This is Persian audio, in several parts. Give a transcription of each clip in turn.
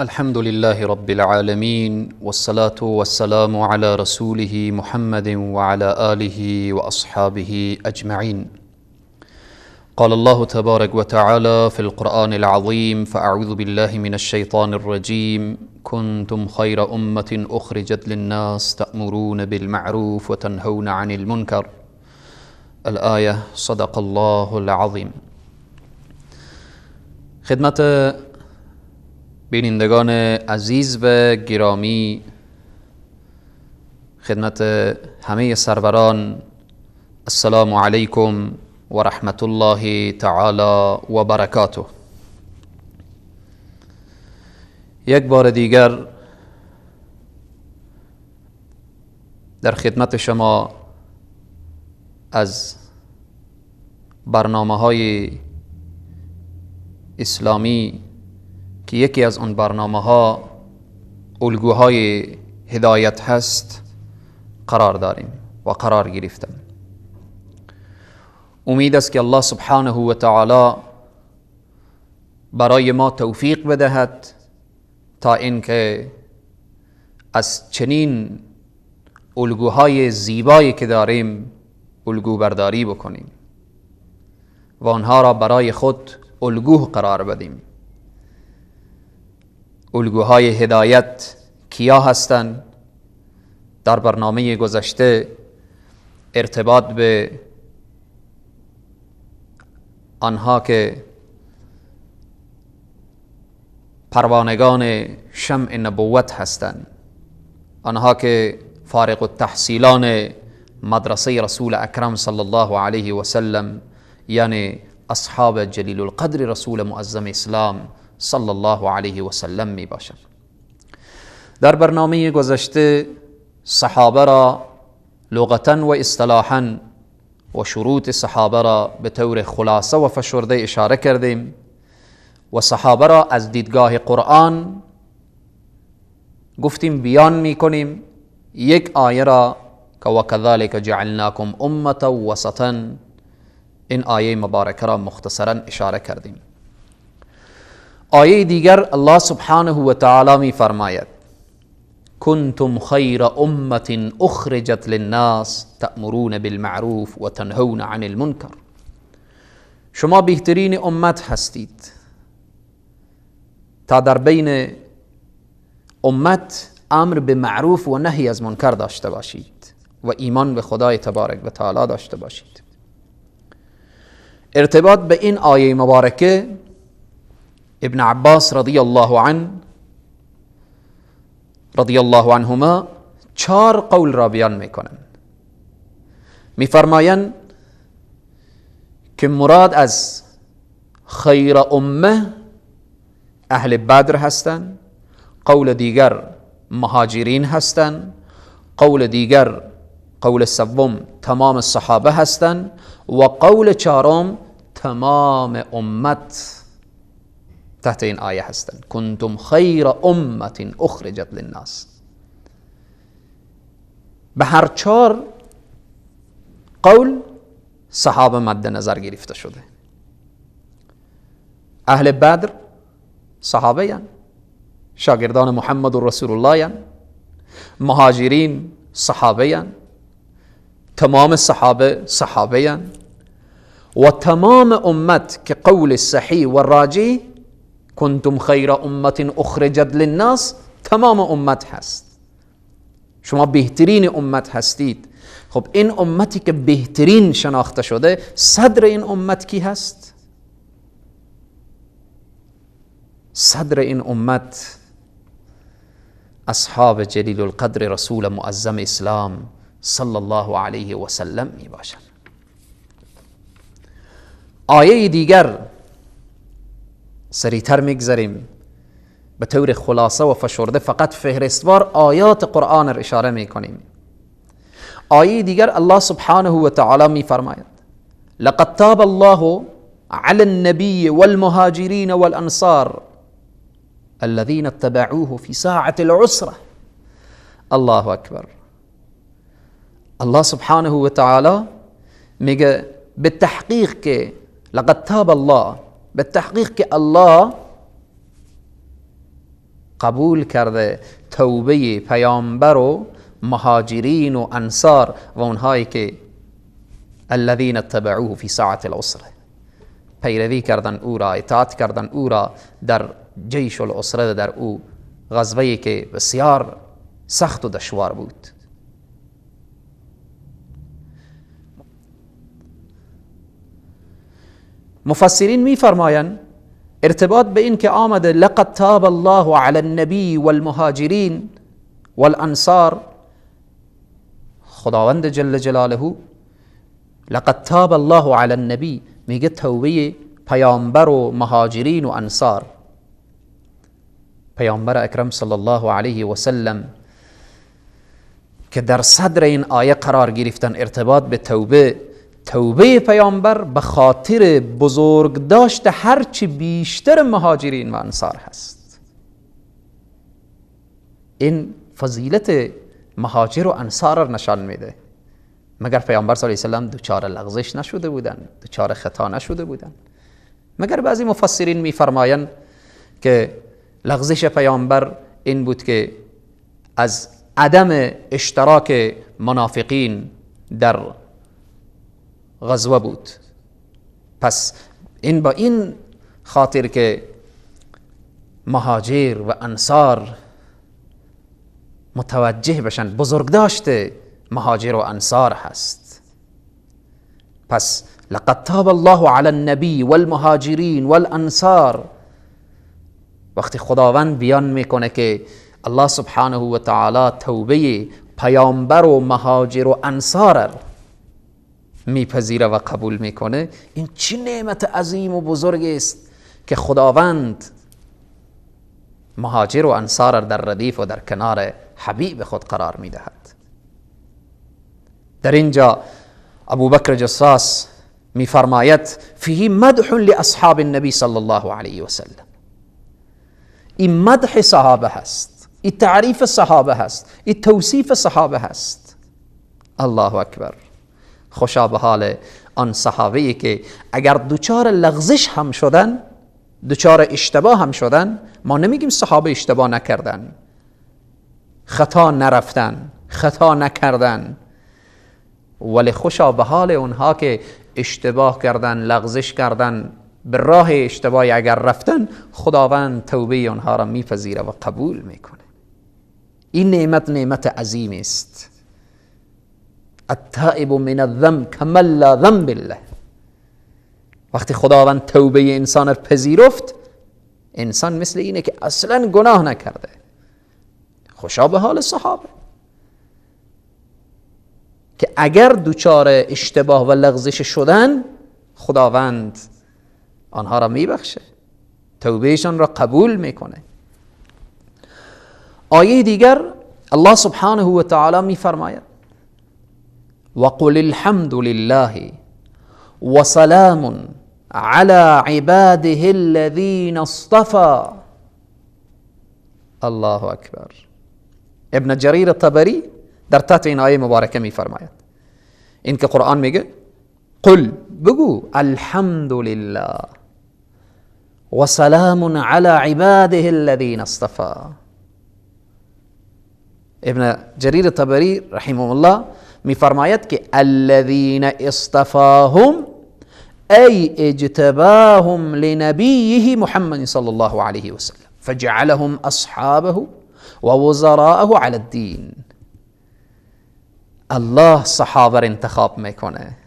الحمد لله رب العالمين، والصلاة والسلام على رسوله محمد وعلى آله وأصحابه أجمعين. قال الله تبارك وتعالى في القرآن العظيم: فأعوذ بالله من الشيطان الرجيم. كنتم خير أمة أخرجت للناس تأمرون بالمعروف وتنهون عن المنكر. الآية. صدق الله العظيم. خدمت بینندگان عزیز و گرامی، خدمت همه سروران، السلام علیکم و رحمت الله تعالی و برکاته. یک بار دیگر در خدمت شما از برنامه‌های اسلامی که یکی از اون برنامه‌ها الگوهای هدایت هست قرار داریم و قرار گرفتم. امید است که الله سبحانه و تعالی برای ما توفیق بدهد تا اینکه از چنین الگوهای زیبایی که داریم الگو برداری بکنیم و آنها را برای خود الگو قرار بدیم. الگوهای هدایت کیا هستند؟ در برنامه گذشته ارتباط به آنها که پروانگان شمع نبوت هستند، آنها که فارغ التحصیلان مدرسه رسول اکرم صلی الله علیه و سلم، یعنی اصحاب جلیل القدر رسول معظم اسلام صلی الله علیه و سلم می باشند. در برنامه گذشته صحابه را لغتا و اصطلاحا و شروط صحابه را به طور خلاصه و فشرده اشاره کردیم و صحابه را از دیدگاه قرآن گفتیم بیان می کنیم. یک آیه را که وکذالک جعلناکم امة وسطا، این آیه مبارکه را مختصرا اشاره کردیم. آیه دیگر الله سبحانه و تعالی می فرماید: کنتم خیر امة اخرجت للناس تأمرون بالمعروف و تنهون عن المنکر. شما بهترین امت هستید تا در بین امت امر به معروف و نهی از منکر داشته باشید و ایمان به خدای تبارک و تعالی داشته باشید. ارتباط به این آیه مبارکه ابن عباس رضی الله عنهما 4 قول را بیان میکنند. میفرمایند که مراد از خیر امه اهل بدر هستند، قول دیگر مهاجرین هستند، قول دیگر، قول سوم تمام صحابه هستند و قول چهارم تمام امت تحت این آیه هستند. کنتم خیر امة اخرجت للناس. به هر 4 قول صحابه مد نظر گرفته شده. اهل بدر صحابه یان، شاگردان محمد رسول الله یان، مهاجرین صحابه یان، تمام صحابه یان و تمام امت که قول صحیح و راجح کنتم خیر امة اخرجت للناس تمام امت هست. شما بهترین امت هستید. خب این امتی که بهترین شناخته شده، صدر این امت کی هست؟ صدر این امت اصحاب جلیل القدر رسول معظم اسلام صلی الله علیه و سلم می باشند. آیه دیگر سریعتر میگذریم، به طور خلاصه و فشرده فقط فهرستوار آیات قرآن را اشاره میکنیم. آیه دیگر الله سبحانه و تعالی میفرماید: لقد تاب الله على النبي والمهاجرين والانصار الذين اتبعوه في ساعة العسرة. الله اکبر. الله سبحانه و تعالی میگه به تحقیق که لقد تاب الله، به تحقیق که الله قبول کرده توبه پیامبر و مهاجرین و انصار و اونهایی که الذین اتبعوه فی ساعة العسره، پیروی کردن او را، اطاعت کردن او را در جیش العسره، در او غزوه‌ای که بسیار سخت و دشوار بود. مفسرین می فرمایند ارتباط به این که آمده لقد تاب الله علی النبی والمهاجرین والانصار، خداوند جل جلاله لقد تاب الله علی النبی میگه توبه پیامبر و مهاجرین و انصار. پیامبر اکرم صلی الله علیه و سلم که در صدر این آیه قرار گرفتن ارتباط به توبه پیامبر به خاطر بزرگ داشت هرچی بیشتر مهاجرین و انصار هست. این فضیلت مهاجر و انصار را نشان میده. مگر پیامبر صلی الله علیه و سلم دچار لغزش نشده بودند، دچار خطا نشده بودند؟ مگر بعضی مفسرین میفرمایند که لغزش پیامبر این بود که از عدم اشتراک منافقین در غزوه بود. پس این با این خاطر که مهاجر و انصار متوجه بشن بزرگداشت مهاجر و انصار هست. پس لقد تاب الله علی النبی والمهاجرین والانصار، وقتی خداوند بیان میکنه که الله سبحانه و تعالی توبه پیامبر و مهاجر و انصار میپذیره و قبول میکنه، این چه نعمت عظیم و بزرگ است که خداوند مهاجر و انصار در ردیف و در کنار حبیب خود قرار میدهد. در اینجا ابوبکر جصاص میفرماید فیه مدح لاصحاب النبی صلی الله علیه و سلم. این مدح صحابه هست، این تعریف صحابه هست، این توصیف صحابه هست. الله اکبر. خوشا به حال آن صحابه‌ای که اگر دوچار لغزش هم شدن، دوچار اشتباه هم شدن، ما نمیگیم صحابه اشتباه نکردن، خطا نرفتن، خطا نکردن، ولی خوشا به حال اونها که اشتباه کردن، لغزش کردن، به راه اشتباهی اگر رفتن، خداوند توبه اونها را میپذیره و قبول میکنه. این نعمت عظیم است. التائب من الذنب کمن لا ذنب له. وقتی خداوند توبه انسان را پذیرفت، انسان مثل اینه که اصلا گناه نکرده. خوشا به حال صحابه که اگر دوچار اشتباه و لغزش شدن، خداوند آنها را میبخشه، توبهشان را قبول میکنه. آیه دیگر الله سبحانه و تعالی میفرماید وقل الحمد لله وسلام على عباده الذين اصطفى. الله اکبر. ابن جریر طبری در تحت این آیه مبارکه میفرماید این که قرآن میگه قل، بگو الحمد لله وسلام على عباده الذين اصطفى. ابن جریر طبری رحمه الله میفرماید که الذين اصطفاهم ای اجتباهم لنبیه محمد صلی الله علیه و سلم فجعلهم اصحابه و وزراءه علی الدین. الله صحابه را انتخاب میکنه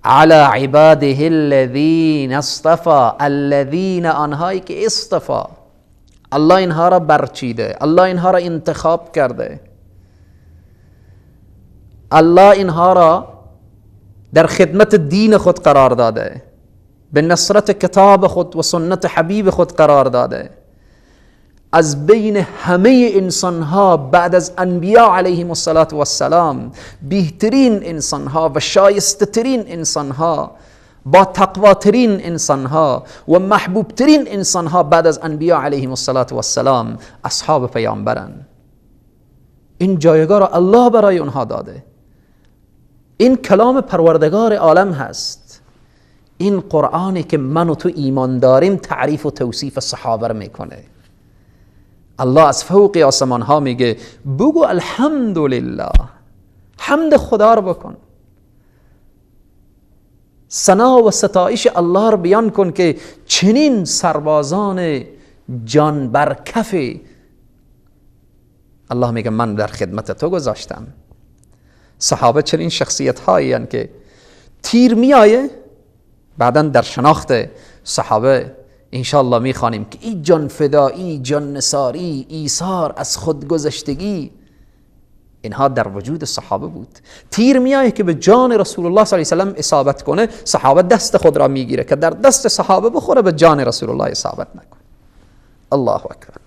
على عباده الذين اصطفى، الذين آنهایی که اصطفا، الله اینها را برچیده، الله اینها را انتخاب کرده، الله اینها را در خدمت دین خود قرار داده، به نصرت کتاب خود و سنت حبیب خود قرار داده. از بین همه انسانها بعد از انبیاء علیهم السلام بهترین انسانها و شایسته ترین انسانها، با تقواترین انسانها و محبوبترین انسانها بعد از انبیاء علیهم السلام اصحاب پیامبرن. این جایگاه را الله برای اونها داده. این کلام پروردگار عالم هست. این قرآنی که من و تو ایمان داریم تعریف و توصیف صحابه را میکنه. الله از فوق آسمان ها میگه بگو الحمدلله، حمد خدا رو بکن، ثنا و ستایش الله رو بیان کن که چنین سربازان جان بر کف الله میگه من در خدمت تو گذاشتم. صحابه چنین شخصیت هایی هستند که تیر میآیه، بعدا در شناخت صحابه انشاءالله میخوانیم که این جان فدایی، جان نثاری، ایثار، از خودگذشتگی، اینها در وجود صحابه بود. تیر میآیه که به جان رسول الله صلی الله علیه و سلم اصابت کنه، صحابه دست خود را میگیره که در دست صحابه بخوره، به جان رسول الله اصابت نکنه. الله اکبر.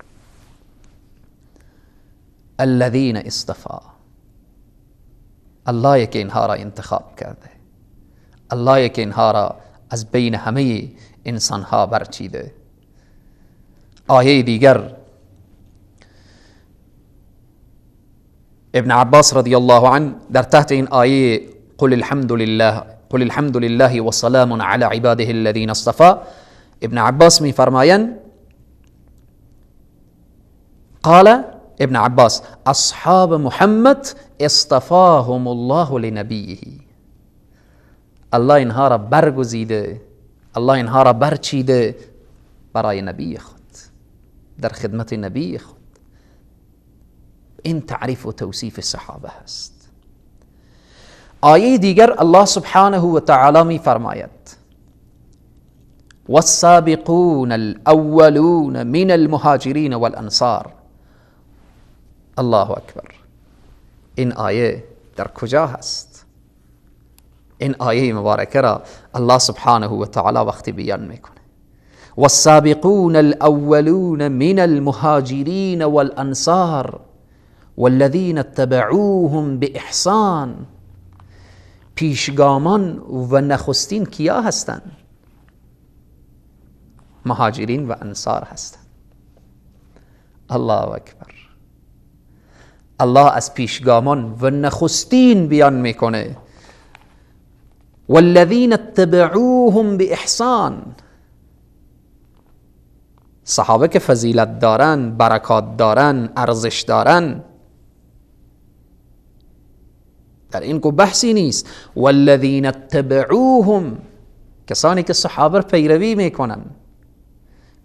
الذين اصطفى، الله که اینها را انتخاب کرده، الله که اینها را از بین همه انسان ها برچیده. آیه دیگر ابن عباس رضی الله عنه در تحت این آیه قل الحمد لله و سلام علی عباده الذین اصطفى، ابن عباس می فرمایند قال ابن عباس اصحاب محمد اصطفاهم الله لنبیه، الله اینها را برگزیده، الله اینها را برچیده برای نبی خود، در خدمت نبی خود. این تعریف و توصیف صحابه هست. آیه دیگر الله سبحانه و تعالی می فرماید والسابقون الاولون من المهاجرین والانصار. الله اکبر. این آیه در کجا هست؟ این آیه مبارکه را الله سبحانه و تعالی وقتی بیان میکنه والسابقون الاولون من المهاجرین والانصار والذین اتبعوهم باحسان، پیشگامان و نخستین کیا هستند؟ مهاجرین و انصار هستند. الله اکبر. الله از پیشگامان و نخستین بیان میکنه والذین اتبعوهم باحسان، صحابه که فضیلت دارن، برکات دارن، ارزش دارن، در این کو بحثی نیست. والذین اتبعوهم، کسانی که صحابه پیروی میکنن،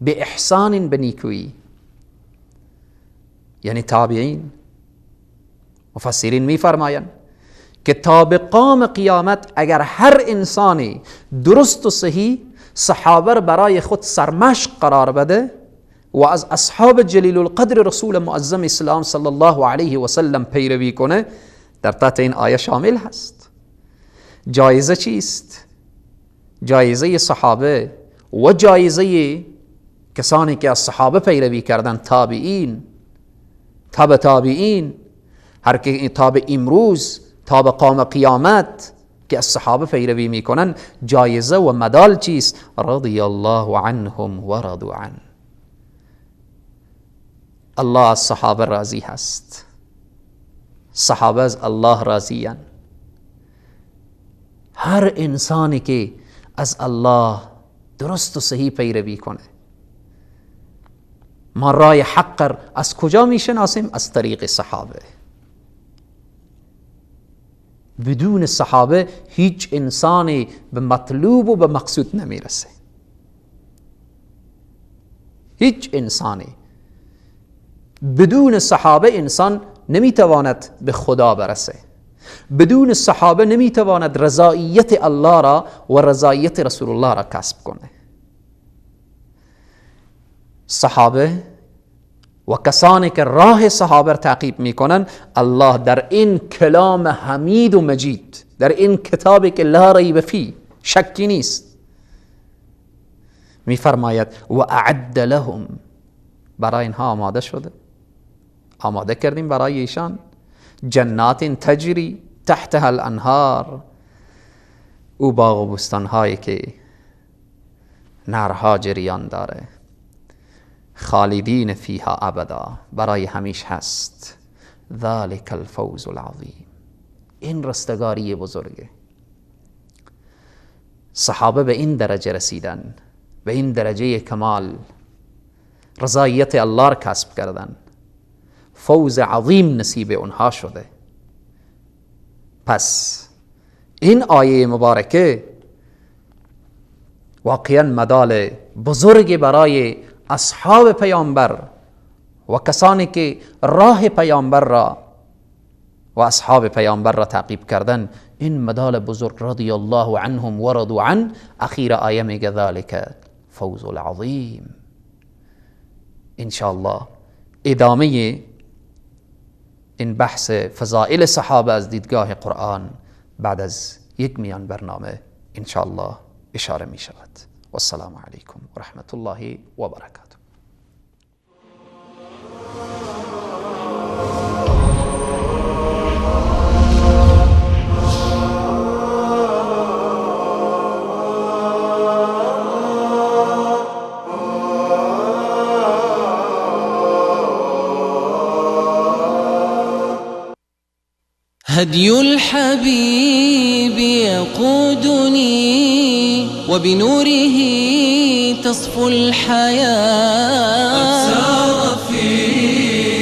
به احسان، به نیکویی، یعنی تابعین. مفسرین میفرمایند که تا به قام قیامت اگر هر انسانی درست و صحیح صحابه برای خود سرمشق قرار بده و از اصحاب جلیل القدر رسول معظم اسلام صلی الله علیه و سلم پیروی کنه، در تحت این آیه شامل هست. جایزه چیست؟ جایزه صحابه و جایزه کسانی که از صحابه پیروی کردن، تابعین، تبع تابعین، هر که تا به امروز، تا به قام قیامت که از صحابه پیروی میکنن، جایزه و مدال چیست؟ رضی الله عنهم و رضوا عنه. الله از صحابه راضی هست، صحابه از الله راضیان. هر انسانی که از الله درست و صحیح پیروی کنه، ما راه حق از کجا میشناسیم؟ از طریق صحابه. بدون صحابه هیچ انسانی به مطلوب و به مقصود نمیرسه. هیچ انسانی بدون صحابه انسان نمیتواند به خدا برسه. بدون صحابه نمیتواند رضایت الله را و رضایت رسول الله را کسب کنه. صحابه و کسانی که راه صحابه را تعقیب میکنن، الله در این کلام حمید و مجید، در این کتابی که لا ریب فیه، شکی نیست، میفرماید و اعد لهم، برای اینها آماده شده، آماده کردیم برای ایشان، جنات تجری تحتها الانهار، او باغ و بستان هایی که نهرها جریان داره، خالدین فیها ابدا، برای همیش هست. ذلک الفوز العظیم، این رستگاری بزرگه. صحابه به این درجه رسیدن، به این درجه کمال، رضایت الله را کسب کردن، فوز عظیم نصیب اونها شده. پس این آیه مبارکه واقعا مدال بزرگی برای اصحاب پیامبر و کسانی که راه پیامبر را و اصحاب پیامبر را تعقیب کردن، این مدال بزرگ رضی الله عنهم و رضوا عنه. اخیر آیه میگه ذالک فوز العظیم. انشاءالله ادامه این بحث فضائل صحابه از دیدگاه قرآن بعد از یک میان برنامه انشاءالله اشاره می شود. والسلام علیکم و رحمت الله و برکاته. هدي الحبيب يقودني وبنوره تصفو الحياة. قد سار في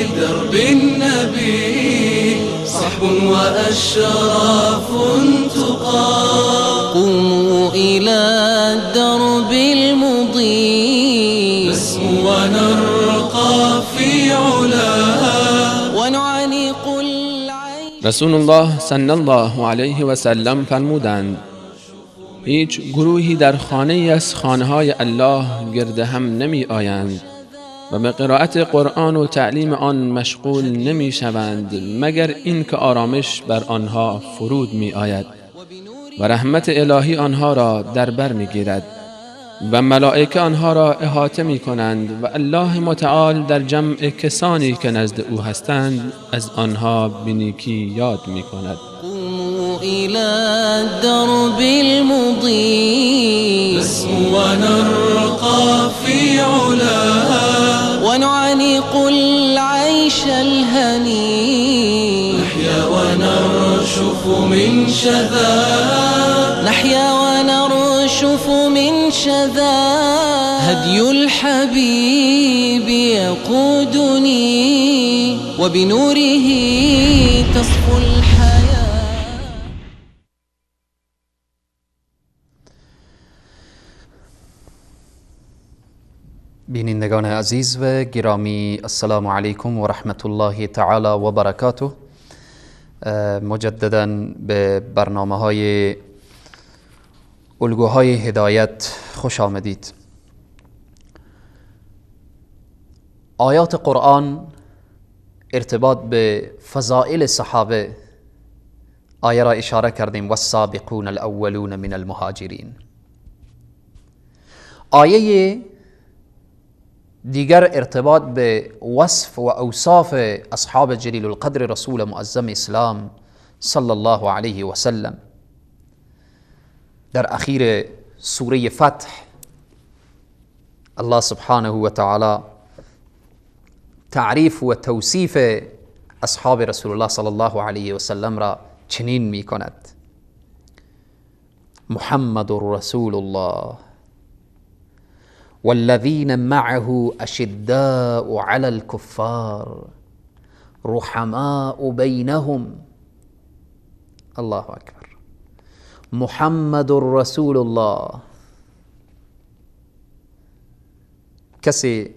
درب النبي صحب وأشراف تقى. قوموا إلى الدرب المضيء نسمو ونرقى في علاه ونعانق. رسول الله صلی الله علیه و سلم فرمودند هیچ گروهی در خانه از خانه‌های الله گرد هم نمی آیند و به قرائت قرآن و تعلیم آن مشغول نمی شوند مگر اینکه آرامش بر آنها فرود می آید و رحمت الهی آنها را در بر می گیرد و ملائکه آنها را احاطه می کنند و الله متعال در جمع کسانی که نزد او هستند از آنها به نیکی یاد می کند. قوموا إلى الدرب المضيء نسمو ونرقى في علاه ونعانق العيش الهني. نحيا ونرشف من شذا نحيا ونرشف من شذا. هدي الحبيب يقودني وبنوره تصفو الحياة. بینندگان عزیز و گرامی، السلام علیکم و رحمت الله تعالی و برکاته. مجددا به برنامه های الگوهای هدایت خوش آمدید. آیات قرآن ارتباط به فضائل صحابه آیه را اشاره کردیم والسابقون الاولون من المهاجرین. آیه دیگر ارتباط به وصف و اوصاف اصحاب جلیل القدر رسول معظم اسلام صلی الله علیه و سلم. در اخیر سوره فتح الله سبحانه و تعالی تعریف و توصیف اصحاب رسول الله صلی الله علیه و سلم را چنین می کند: محمد رسول الله والذین معه اشداء علی الكفار رحماء بینهم. الله اکبر. محمد رسول الله، کسی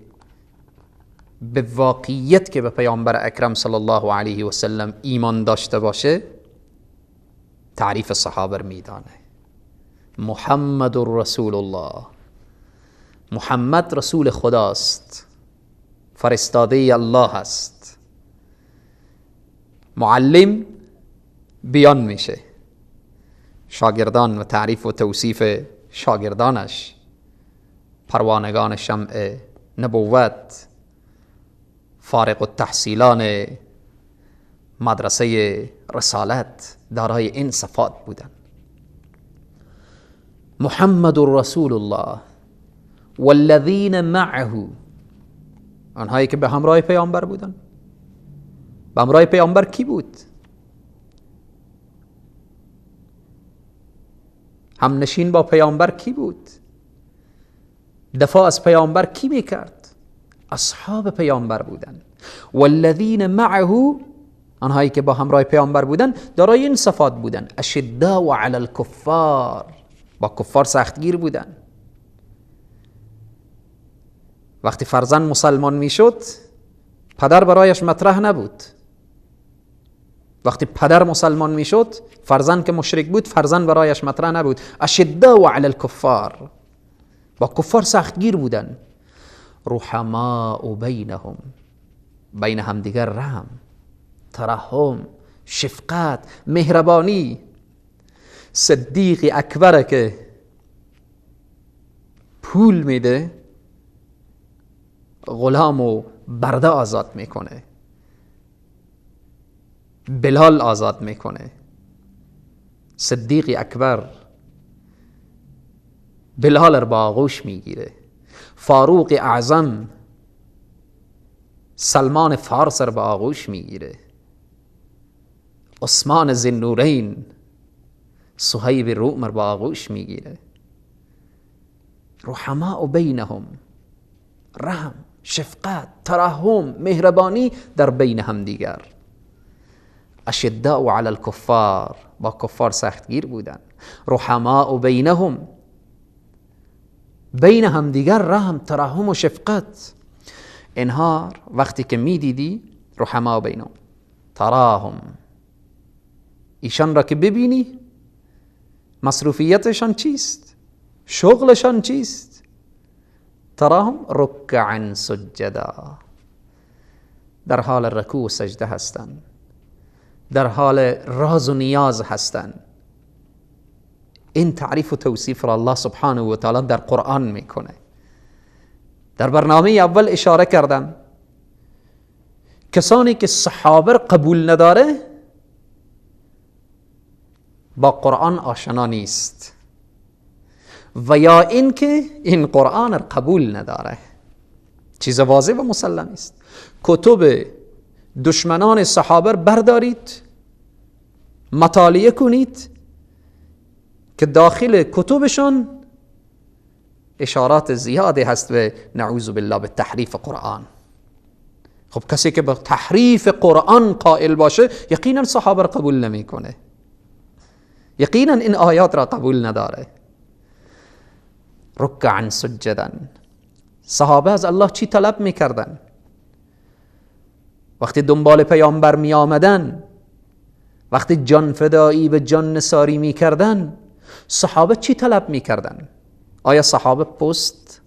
به واقعیت که به پیامبر اکرم صلی الله علیه و سلم ایمان داشته باشه تعریف صحابه میدانه. محمد رسول الله، محمد رسول خداست، فرستاده الله است. معلم بیان میشه، شاگردان و تعریف و توصیف شاگردانش، پروانگان شمع نبوت، فارغ التحصیلان مدرسه رسالت دارای این صفات بودن. محمد رسول الله والذین معه، آنهایی که به همراه پیامبر بودن. به همراه پیامبر کی بود؟ هم نشین با پیامبر کی بود؟ دفاع از پیامبر کی میکرد؟ اصحاب پیامبر بودن. والذین معه، آنهایی که با همراه پیامبر بودن دارای این صفات بودن. اشداء علی الکفار، با کفار سختگیر بودن. وقتی فرزند مسلمان میشد پدر برایش مطرح نبود. وقتی پدر مسلمان میشد فرزند که مشرک بود فرزند برایش مطرح نبود. اشداء علی الکفار، با کفار سختگیر بودن. رحماء بینهم، بین همدیگر رحم، ترحم، شفقت، مهربانی. صدیق اکبر که پول میده غلام و برده آزاد میکنه، بلال آزاد میکنه. صدیق اکبر بلال رو با آغوش میگیره. فاروق اعظم سلمان فارس رو با آغوش میگیره. عثمان ذوالنورین صهیب روم رو با آغوش میگیره. رحماء بینهم، رحم، شفقت، ترحم، مهربانی در بین هم دیگر. اشداء علی الکفار، با کفار سختگیر بودن. رحماء بینهم، بین هم دیگر رحم، ترحم و شفقت. اینها وقتی که میدیدی رحماء بینهم، تراهم، ایشان را که ببینی مصروفیتشان چیست، شغلشان چیست. تراهم رکعا سجدا، در حال رکوع و سجده هستند، در حال راز و نیاز هستند. این تعریف و توصیف را الله سبحانه و تعالی در قرآن میکنه. در برنامه اول اشاره کردم کسانی که صحابه قبول نداره با قرآن آشنا نیست، و یا این که این قرآن را قبول نداره. چیز واضح و مسلم است. کتب دشمنان صحابه بردارید، مطالعه کنید که داخل کتبشان اشارات زیادی هست و نعوذ بالله به تحریف قرآن. خب کسی که به تحریف قرآن قائل باشه یقینا صحابه را قبول نمیکنه، یقینا این آیات را قبول نداره. رکعا سجدا، صحابه از الله چی طلب میکردن؟ وقتی دنبال پیامبر می آمدن، وقتی جان فدایی به جان نثاری می کردن، صحابه چی طلب می کردن؟ آیا صحابه پست،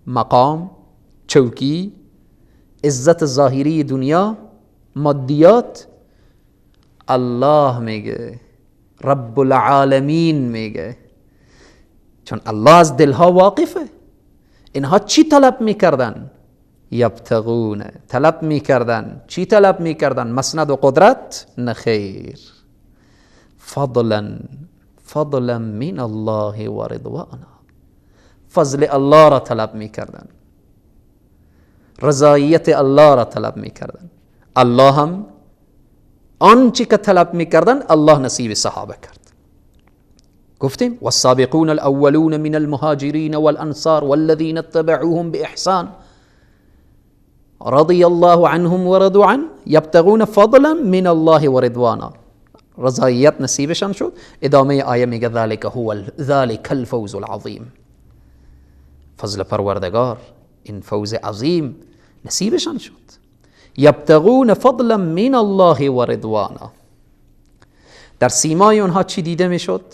مقام، چوکی، عزت ظاهری دنیا، مادیات؟ الله میگه، رب العالمین میگه، چون الله از دلها واقفه. اینها چی طلب می کردن؟ یبتغون، طلب میکردن. چی طلب میکردن؟ مسند و قدرت؟ نخیر. فضلا من الله و رضوانا، فضل الله را طلب میکردن، رضایت الله را طلب میکردن. الله هم آنچه که طلب میکردن الله نصیب صحابه کرد. گفتیم والسابقون الاولون من المهاجرین والانصار والذین اتبعوهم باحسان رضی الله عنهم و رضوا عنه یبتغون فضلا من الله و رضوانا، رضایت نصیبشان شد. ادامه آیه میگه ذلك الفوز العظیم، فضل پروردگار، این فوز عظیم نصیبشان شد. یبتغون فضلا من الله و رضوانا. در سیمای اونها چی دیده میشد؟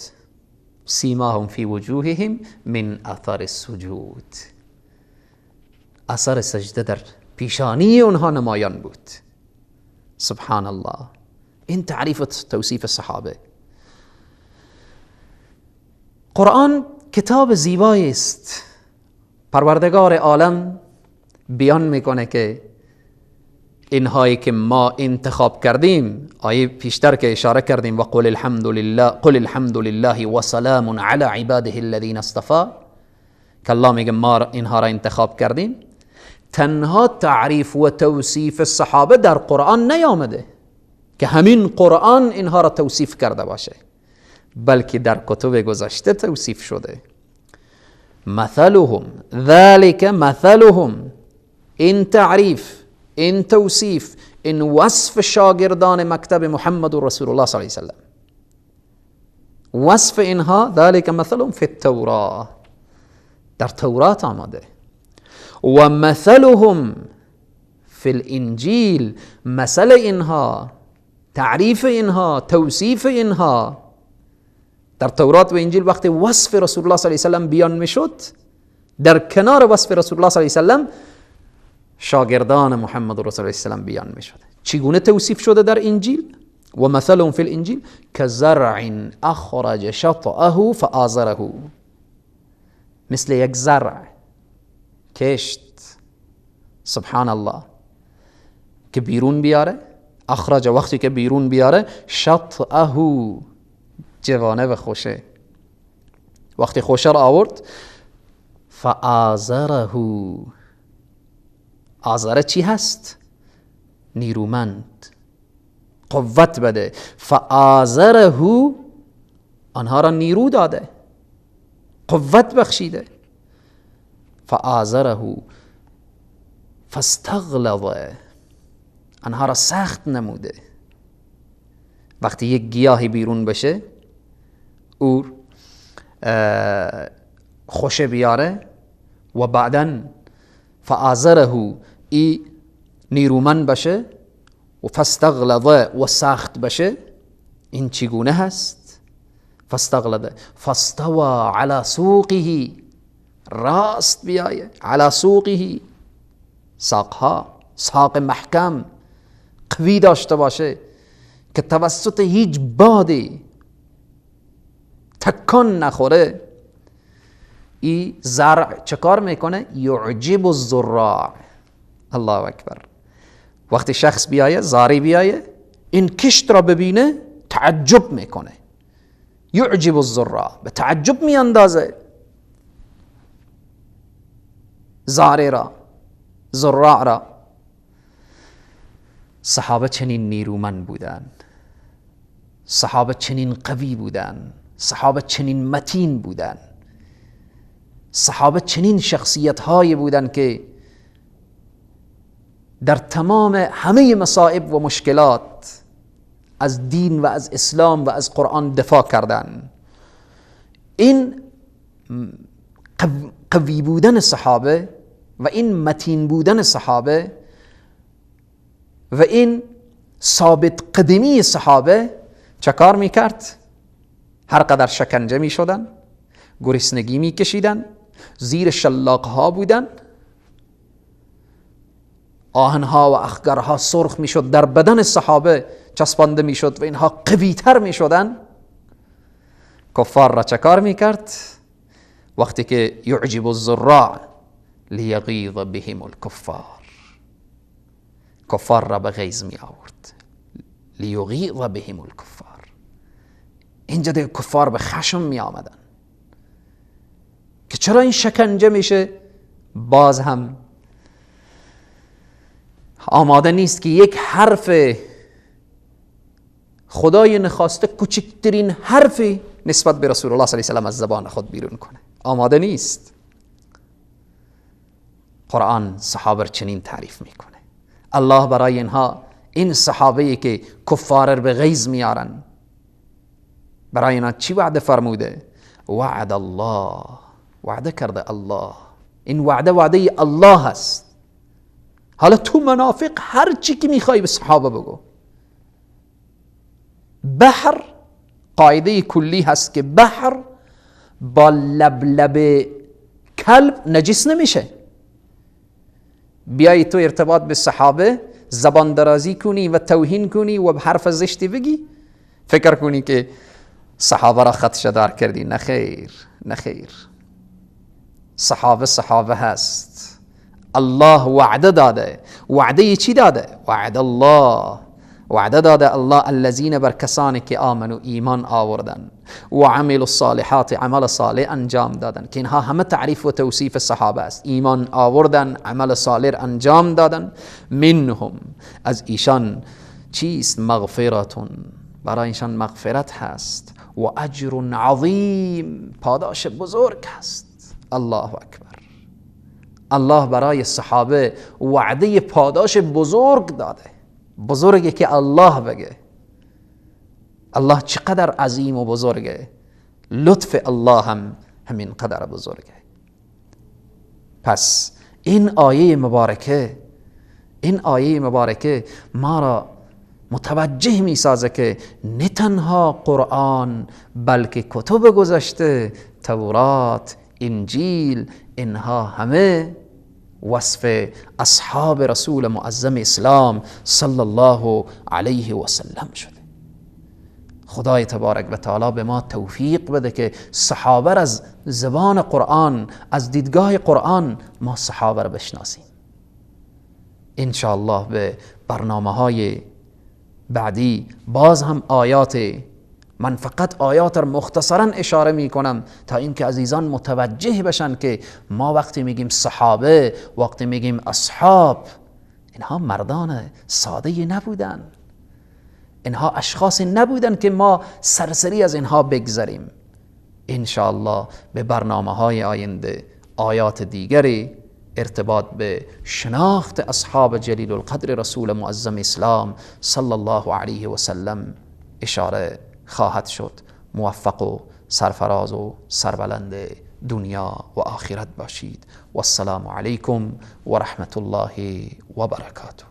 سیماهم فی وجوههم من اثر السجود، اثر سجده در پیشانی اونها نمایان بود. سبحان الله. این تعریف توصیف صحابه. قرآن کتاب زیبایی است. پروردگار عالم بیان میکنه که اینهایی که ما انتخاب کردیم، آیه پیشتر که اشاره کردیم، و قل الحمد لله و سلام علی عباده الذین اصطفى، که الله میگه ما اینها را انتخاب کردیم. تنها تعریف و توصیف صحابه در قرآن نیامده که همین قرآن اینها را توصیف کرده باشه، بلکه در کتب گذشته توصیف شده. مثلهم ذلك مثلهم این تعریف، این توصیف، این وصف شاگردان مکتب محمد رسول الله صلی الله علیه وسلم، وصف اینها ذلك مثلهم فی التوراة، در تورات آمده، و مثلهم فی الانجیل، مثل اینها، تعریف اینها، توصیف اینها در تورات و انجیل وقتی وصف رسول الله صلی الله علیه وسلم بیان میشد، در کنار وصف رسول الله صلی الله علیه وسلم شاگردان محمد رسول الله صلی الله علیه وسلم بیان میشد. چگونه توصیف شده در انجیل؟ و مثلهم فی الانجیل کزرع اخرج شطأه فآزره، مثل یک زرع، کشت، سبحان الله، که بیرون بیاره، اخرج وقتی که بیرون بیاره، شطأه جوانه و خوشه، وقتی خوشه را آورد، فآزره، آزره چی هست؟ نیرومند، قوت بده. فآزره، آنها را نیرو داده، قوت بخشیده. فآزره فاستغلظ، آنها را سخت نموده. وقتی یک گیاهی بیرون بشه، او خوشه بیاره و بعداً فآزره ای نیرومند بشه و فاستغلظ و سخت بشه، این چگونه هست؟ فاستغلظ فاستوى على سوقه، راست بیایه، على سوقه، ساقها، ساق محکم قوی داشته باشه که توسط هیچ بادی تکان نخوره. ای زرع چه کار میکنه؟ یعجب الزراع. الله اکبر. وقتی شخص بیایه، زاری بیایه، این کشت را ببینه تعجب میکنه. یعجب الزراع، به تعجب میاندازه زاری را، زراع را. صحابه چنین نیرومند بودن، صحابه چنین قوی بودن، صحابه چنین متین بودن، صحابه چنین شخصیت هایی بودن که در تمام همه مصائب و مشکلات از دین و از اسلام و از قرآن دفاع کردن. این قوی بودن صحابه و این متین بودن صحابه و این ثابت قدمی صحابه چه کار میکرد؟ هر قدر شکنجه میشدن، گرسنگی میکشیدن، زیر شلاقها بودن، آهنها و اخگرها سرخ میشد، در بدن صحابه چسبانده میشد و اینها قویتر میشدن. کفار را چه کار میکرد؟ وقتی که یعجب الزراع لیغیظ بهم الکفار، کفار را به غیظ می آورد. لیغیظ بهم الکفار، اینجا دیگه کفار به خشم می آمدن که چرا این شکنجه میشه. باز هم آماده نیست که یک حرف خدای نخواسته، کوچکترین حرفی نسبت به رسول الله صلی الله علیه و آله از زبان خود بیرون کنه. آماده نیست. قرآن صحابه را چنین تعریف میکنه. الله برای اینها، این صحابه‌ای که کفار به غیظ میارن، برای اینها چی وعده فرموده؟ وعد الله، وعده کرده الله. این وعده الله هست. حالا تو منافق هر چی که میخوای به صحابه بگو. بحر قاعده کلی هست که بحر با لبلب کلب نجس نمیشه. بیایی تو ارتباط به صحابه زبان درازی کنی و توهین کنی و حرف زشتی بگی، فکر کنی که صحابه را خدشه دار کردی. نخیر، نخیر. صحابه هست. الله وعده داده. وعده چی داده؟ وعده الله، وعده داده الله الذین، بر کسانی که آمنوا ایمان آوردن و عملوا الصالحات، عمل صالح انجام دادن، که اینها همه تعریف و توصیف صحابه است. ایمان آوردن، عمل صالح انجام دادن. منهم، از ایشان چیست؟ مغفرتون، برای ایشان مغفرت هست، و اجر عظیم، پاداش بزرگ هست. الله اکبر، الله برای صحابه وعده پاداش بزرگ داده. بزرگه که الله بگه. الله چقدر عظیم و بزرگه، لطف الله هم همین قدر بزرگه. پس این آیه مبارکه ما را متوجه می سازه که نه تنها قرآن بلکه کتب گذشته، تورات، انجیل، اینها همه وصف اصحاب رسول معظم اسلام صلی الله علیه و سلم شده. خدای تبارک و تعالی به ما توفیق بده که صحابه از زبان قرآن، از دیدگاه قرآن ما صحابه را بشناسیم. انشاءالله به برنامه‌های بعدی باز هم من فقط آیات را مختصرا اشاره می کنم تا اینکه عزیزان متوجه بشن که ما وقتی میگیم صحابه، وقتی میگیم اصحاب، اینها مردان ساده نبودن، اینها اشخاص نبودن که ما سرسری از اینها بگذریم. انشاءالله به برنامه‌های آینده آیات دیگری ارتباط به شناخت اصحاب جلیل القدر رسول معظم اسلام صلی الله علیه و سلم اشاره خواهد شد. موفق و سرفراز و سربلند دنیا و آخرت باشید. و السلام علیکم و رحمت الله و برکاته.